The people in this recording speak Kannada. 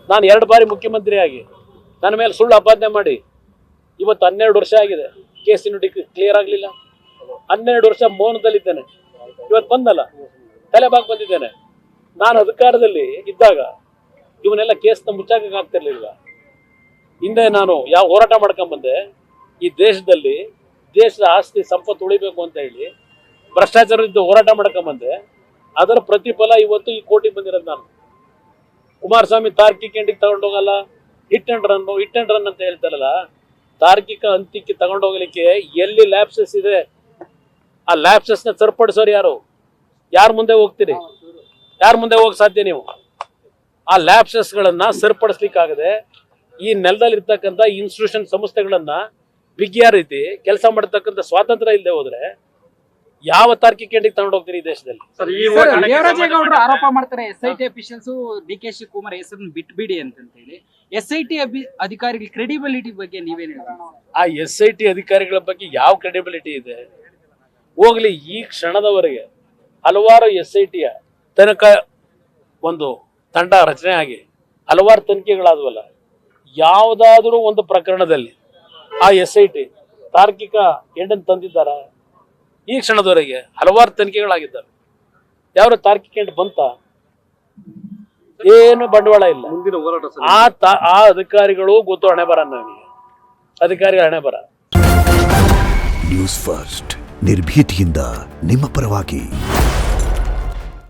ನಾನು 2 ಬಾರಿ ಮುಖ್ಯಮಂತ್ರಿ ಆಗಿ ನನ್ನ ಮೇಲೆ ಸುಳ್ಳು ಆಪಾದನೆ ಮಾಡಿ ಇವತ್ತು 12 ವರ್ಷ ಆಗಿದೆ. ಕೇಸ್ ಇನ್ನು ಕ್ಲಿಯರ್ ಆಗಲಿಲ್ಲ. 12 ವರ್ಷ ಮೌನದಲ್ಲಿದ್ದೇನೆ. ಇವತ್ತು ಬಂದಲ್ಲ, ತಲೆಬಾಗಿ ಬಂದಿದ್ದೇನೆ. ನಾನು ಅಧಿಕಾರದಲ್ಲಿ ಇದ್ದಾಗ ಇವನ್ನೆಲ್ಲ ಕೇಸ್ನ ಮುಚ್ಚಾಕಕ್ಕೆ ಆಗ್ತಿರ್ಲಿಲ್ಲ. ಹಿಂದೆ ನಾನು ಯಾವ ಹೋರಾಟ ಮಾಡ್ಕೊಂಬಂದೆ, ಈ ದೇಶದಲ್ಲಿ ದೇಶದ ಆಸ್ತಿ ಸಂಪತ್ತು ಉಳಿಬೇಕು ಅಂತ ಹೇಳಿ ಭ್ರಷ್ಟಾಚಾರದಿಂದ ಹೋರಾಟ ಮಾಡ್ಕೊಂಬಂದೆ. ಅದರ ಪ್ರತಿಫಲ ಇವತ್ತು ಈ ಕೋರ್ಟಿಗೆ ಬಂದಿರೋದು. ನಾನು ಕುಮಾರಸ್ವಾಮಿ ತಾರ್ಕಿಕ ಎಂಡಿಗೆ ತಗೊಂಡೋಗಲ್ಲ, ಹಿಟ್ ಅಂಡ್ ರನ್ ಅಂತ ಹೇಳ್ತಾರಲ್ಲ, ತಾರ್ಕಿಕ ಅಂತ್ಯಕ್ಕೆ ತಗೊಂಡೋಗ್ಲಿಕ್ಕೆ ಎಲ್ಲಿ ಲ್ಯಾಪ್ಸಸ್ ಇದೆ ಆ ಲ್ಯಾಪ್ಸಸ್ನ ಸರಿಪಡಿಸೋರು ಯಾರು? ಯಾರ ಮುಂದೆ ಹೋಗ್ತೀರಿ? ಯಾರ ಮುಂದೆ ಹೋಗಕ್ ಸಾಧ್ಯ ನೀವು? ಆ ಲ್ಯಾಪ್ಸಸ್ಗಳನ್ನ ಸರಿಪಡಿಸ್ಲಿಕ್ಕಾಗದೆ ಈ ನೆಲದಲ್ಲಿ ಇರ್ತಕ್ಕಂಥ ಇನ್ಸ್ಟಿಟ್ಯೂಷನ್ ಸಂಸ್ಥೆಗಳನ್ನ ಬಿಗಿಯ ರೀತಿ ಕೆಲಸ ಮಾಡತಕ್ಕಂಥ ಸ್ವಾತಂತ್ರ್ಯ ಇಲ್ಲದೆ ಹೋದ್ರೆ ಯಾವ ತಾರ್ಕಿಕ ಎಂಡಿಗೆ ತಗೊಂಡು ಹೋಗ್ತೀರಿ ಈ ದೇಶದಲ್ಲಿ? ದೇವರಾಜೇಗೌಡರು ಆರೋಪ ಮಾಡ್ತಾರೆ, SIT ಅಫಿಷಿಯಲ್ಸ್ DK ಶಿವಕುಮಾರ್ ಹೆಸರನ್ನು ಬಿಟ್ಬಿಡಿ ಅಂತ ಹೇಳಿ. SIT ಅಧಿಕಾರಿಗಳ ಕ್ರೆಡಿಬಿಲಿಟಿ ಬಗ್ಗೆ ನೀವೇನು ಹೇಳ್ತೀರಿ? ಆ SIT ಅಧಿಕಾರಿಗಳ ಬಗ್ಗೆ ಯಾವ ಕ್ರೆಡಿಬಿಲಿಟಿ ಇದೆ? ಹೋಗ್ಲಿ, ಈ ಕ್ಷಣದವರೆಗೆ ಹಲವಾರು SITಯ ತನಕ ಒಂದು ತಂಡ ರಚನೆ ಆಗಿ ಹಲವಾರು ತನಿಖೆಗಳಾದವಲ್ಲ, ಯಾವುದಾದ್ರೂ ಒಂದು ಪ್ರಕರಣದಲ್ಲಿ ಆ SIT ತಾರ್ಕಿಕ ಎಂಡನ್ನು ತಂದಿದ್ದಾರ? ಈ ಕ್ಷಣದವರೆಗೆ ಹಲವಾರು ತನಿಖೆಗಳಾಗಿದ್ದಾವೆ. ಯಾವ ತಾರ್ಕಿಕ ಎಂಡ್ ಬಂತ? ಏನು ಬಂಡವಾಳ ಇಲ್ಲ. ಆ ಅಧಿಕಾರಿಗಳು ಗೊತ್ತು, ಹಣೆ ಬರ ನನಗೆ, ಅಧಿಕಾರಿಗಳ ಹಣೆ ಬರ. ನ್ಯೂಸ್ ಫಸ್ಟ್ ನಿರ್ಭೀತಿಯಿಂದ ನಿಮ್ಮ ಪರವಾಗಿ.